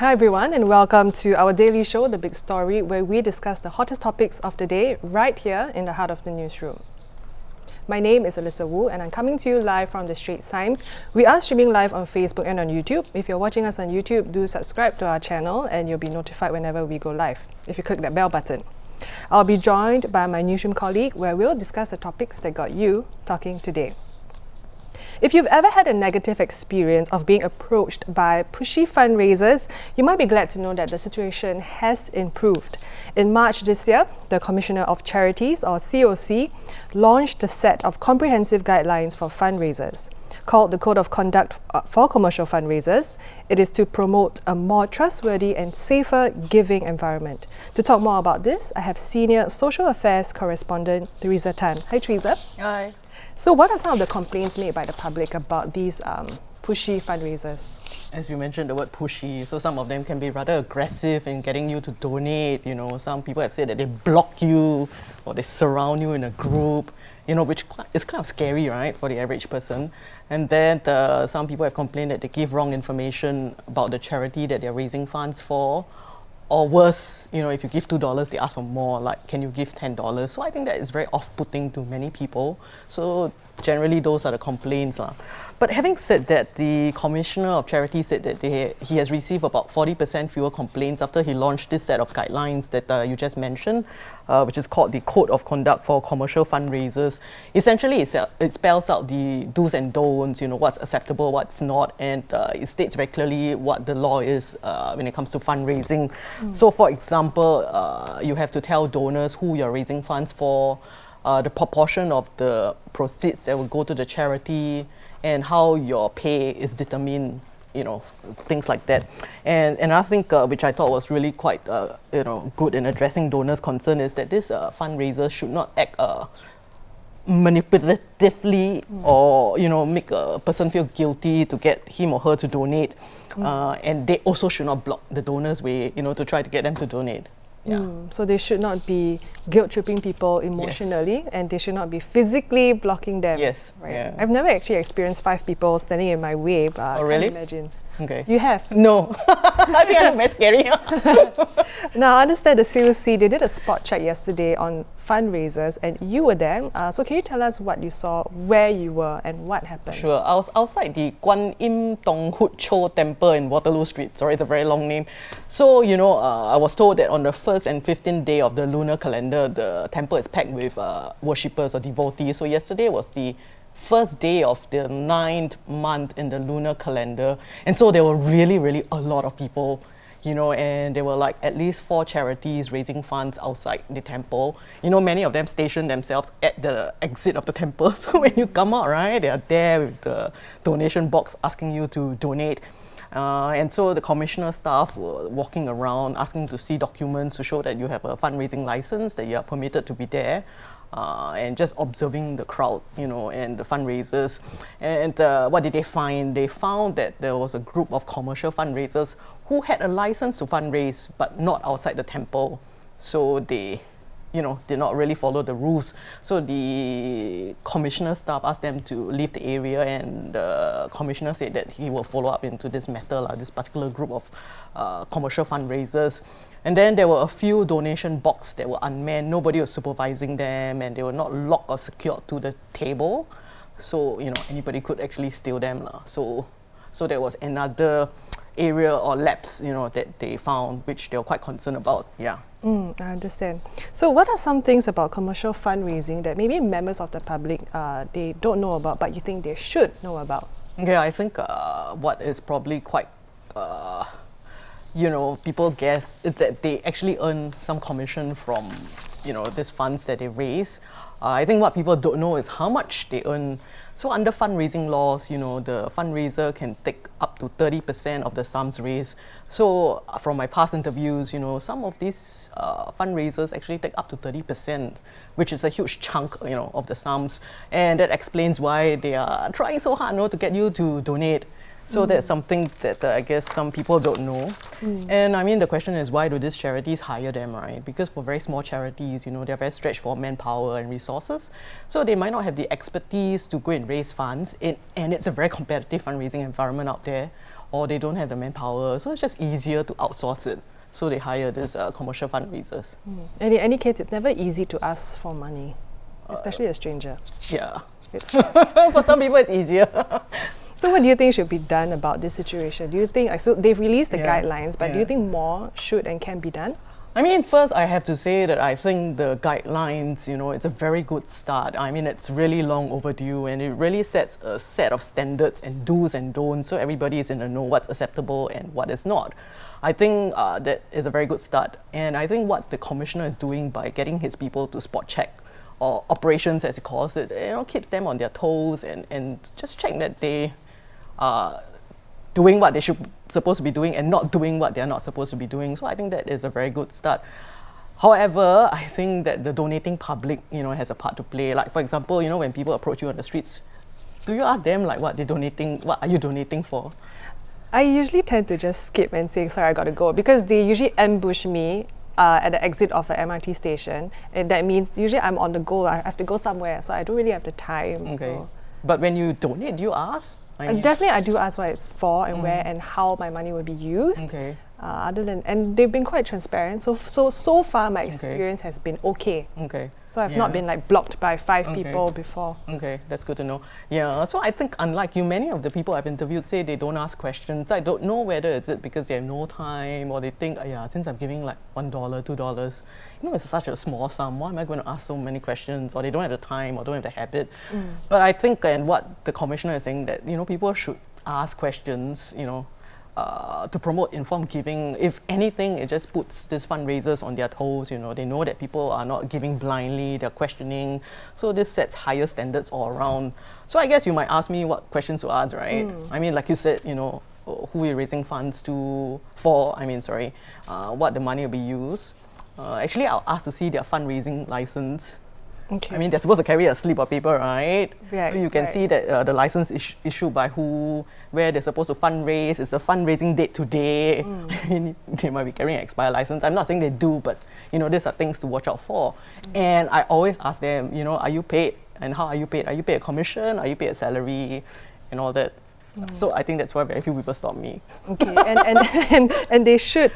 Hi everyone, and welcome to our daily show, The Big Story, where we discuss the hottest topics of the day right here in the heart of the newsroom. My name is Alyssa Wu, and I'm coming to you live from the Straits Times. We are streaming live on Facebook and on YouTube. If you're watching us on YouTube, do subscribe to our channel and you'll be notified whenever we go live if you click that bell button. I'll be joined by my newsroom colleague where we'll discuss the topics that got you talking today. If you've ever had a negative experience of being approached by pushy fundraisers, you might be glad to know that the situation has improved. In March this year, the Commissioner of Charities, or COC, launched a set of comprehensive guidelines for fundraisers. Called the Code of Conduct for Commercial Fundraisers, it is to promote a more trustworthy and safer giving environment. To talk more about this, I have Senior Social Affairs Correspondent Teresa Tan. Hi, Teresa. Hi. So what are some of the complaints made by the public about these pushy fundraisers? As you mentioned the word pushy, so some of them can be rather aggressive in getting you to donate. You know, some people have said that they block you or they surround you in a group, you know, which is kind of scary, right, for the average person. And then some people have complained that they give wrong information about the charity that they're raising funds for. Or worse, you know, if you give $2, they ask for more, like, can you give $10? So I think that is very off-putting to many people. So generally, those are the complaints. But having said that, the Commissioner of Charities said that he has received about 40% fewer complaints after he launched this set of guidelines that you just mentioned, which is called the Code of Conduct for Commercial Fundraisers. Essentially, it spells out the do's and don'ts, you know, what's acceptable, what's not, and it states very clearly what the law is when it comes to fundraising. So, for example, you have to tell donors who you're raising funds for, the proportion of the proceeds that will go to the charity, and how your pay is determined, you know, things like that. And I think, which I thought was really quite, you know, good in addressing donors' concern, is that this fundraiser should not act manipulatively or, you know, make a person feel guilty to get him or her to donate. And they also should not block the donors' way, you know, to try to get them to donate. Yeah. So they should not be guilt-tripping people emotionally, and they should not be physically blocking them. Yes. Right. Yeah. I've never actually experienced 5 people standing in my way, but Oh, really? I can't imagine. Okay. You have? No. I think I look very scary. Now, I understand the COC, they did a spot check yesterday on fundraisers, and you were there. So can you tell us what you saw, where you were, and what happened? Sure. I was outside the Guan Im Tong Hut Cho Temple in Waterloo Street. Sorry, it's a very long name. So, you know, I was told that on the 1st and 15th day of the lunar calendar, the temple is packed with worshippers or devotees. So yesterday was the first day of the 9th month in the lunar calendar. And so there were really a lot of people, you know, and there were like at least 4 charities raising funds outside the temple. You know, many of them stationed themselves at the exit of the temple. So when you come out, right, they are there with the donation box asking you to donate. And so the commissioner staff were walking around asking to see documents to show that you have a fundraising license, that you are permitted to be there, and just observing the crowd, you know, and the fundraisers. And what did they find? They found that there was a group of commercial fundraisers who had a license to fundraise, but not outside the temple. So they, you know, did not really follow the rules. So the commissioner staff asked them to leave the area, and the commissioner said that he will follow up into this matter, this particular group of commercial fundraisers. And then there were a few donation boxes that were unmanned. Nobody was supervising them, and they were not locked or secured to the table. So, you know, anybody could actually steal them. So there was another area or lapse, you know, that they found, which they were quite concerned about. Yeah. I understand. So what are some things about commercial fundraising that maybe members of the public, they don't know about, but you think they should know about? Okay, I think what is probably quite, you know, people guess is that they actually earn some commission from, you know, these funds that they raise. I think what people don't know is how much they earn. So under fundraising laws, you know, the fundraiser can take up to 30% of the sums raised. So from my past interviews, you know, some of these fundraisers actually take up to 30%, which is a huge chunk, you know, of the sums. And that explains why they are trying so hard, you know, to get you to donate. So that's something that I guess some people don't know. And I mean, the question is, why do these charities hire them, right? Because for very small charities, you know, they're very stretched for manpower and resources. So they might not have the expertise to go and raise funds. And it's a very competitive fundraising environment out there. or they don't have the manpower. So it's just easier to outsource it. So they hire this commercial fundraisers. And in any case, it's never easy to ask for money, especially a stranger. Yeah. It's For some people, it's easier. So what do you think should be done about this situation? Do you think, so they've released the Yeah. guidelines, but do you think more should and can be done? I mean, first I have to say that I think the guidelines, it's a very good start. I mean, it's really long overdue, and it really sets a set of standards and do's and don'ts, so everybody is in the know what's acceptable and what is not. I think that is a very good start. And I think what the commissioner is doing by getting his people to spot check, or operations as he calls it, keeps them on their toes and just check that they are doing what they supposed to be doing and not doing what they're not supposed to be doing. So I think that is a very good start. However, I think that the donating public, has a part to play. Like, for example, when people approach you on the streets, do you ask them like what are you donating for? I usually tend to just skip and say, sorry, I gotta go, because they usually ambush me at the exit of an MRT station. And that means usually I'm on the go, I have to go somewhere, so I don't really have the time. Okay. So. But when you donate, do you ask? Definitely, I do ask what it's for and where and how my money will be used. Okay. And they've been quite transparent. So far, my experience has been okay. Okay. So I've not been like blocked by 5 people before. Okay, that's good to know. Yeah, so I think unlike you, many of the people I've interviewed say they don't ask questions. I don't know whether it's because they have no time, or they think, since I'm giving like $1, $2, it's such a small sum, why am I going to ask so many questions? Or they don't have the time or don't have the habit. But I think, and what the commissioner is saying, that people should ask questions, to promote informed giving. If anything, it just puts these fundraisers on their toes. They know that people are not giving blindly, they're questioning. So this sets higher standards all around. So I guess you might ask me what questions to ask, right? I mean, like you said, who you're raising funds for, what the money will be used. Actually, I'll ask to see their fundraising license. Okay. I mean, they're supposed to carry a slip of paper, right? Right, so you can see that the license is issued by who, where they're supposed to fundraise, it's a fundraising date today. I mean, they might be carrying an expired license. I'm not saying they do, but these are things to watch out for. And I always ask them, are you paid? And how are you paid? Are you paid a commission? Are you paid a salary? And all that. So I think that's why very few people stop me. Okay, and they should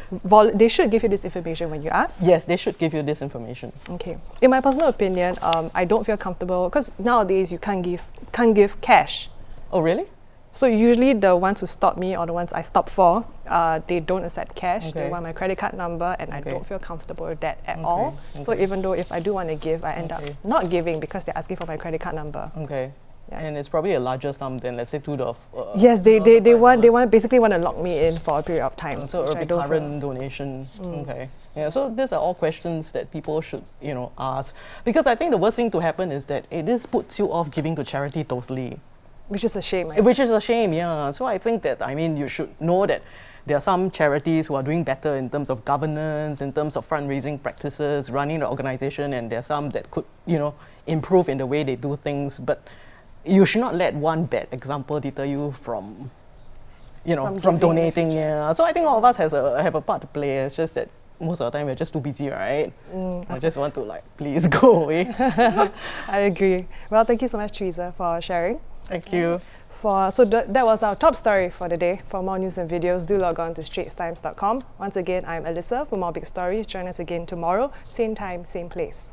give you this information when you ask? Yes, they should give you this information. Okay. In my personal opinion, I don't feel comfortable because nowadays you can't give cash. Oh, really? So usually the ones who stop me or the ones I stop for, they don't accept cash. They want my credit card number, and I don't feel comfortable with that at all. So even though if I do want to give, I end up not giving because they're asking for my credit card number. Okay. Yeah. And it's probably a larger sum than, let's say, yes, they basically want to lock me in for a period of time. So a recurrent donation. Okay. Yeah. So these are all questions that people should ask, because I think the worst thing to happen is that this puts you off giving to charity totally. Which is a shame. Which is a shame. Yeah. So I think that you should know that there are some charities who are doing better in terms of governance, in terms of fundraising practices, running the organization, and there are some that could improve in the way they do things, but you should not let one bad example deter you from donating. Yeah. So I think all of us have a part to play. It's just that most of the time we're just too busy, right? I just want to please go away. I agree. Well, thank you so much, Teresa, for sharing. Thank you. That was our top story for the day. For more news and videos, do log on to straitstimes.com. Once again, I'm Alyssa. For more big stories, join us again tomorrow, same time, same place.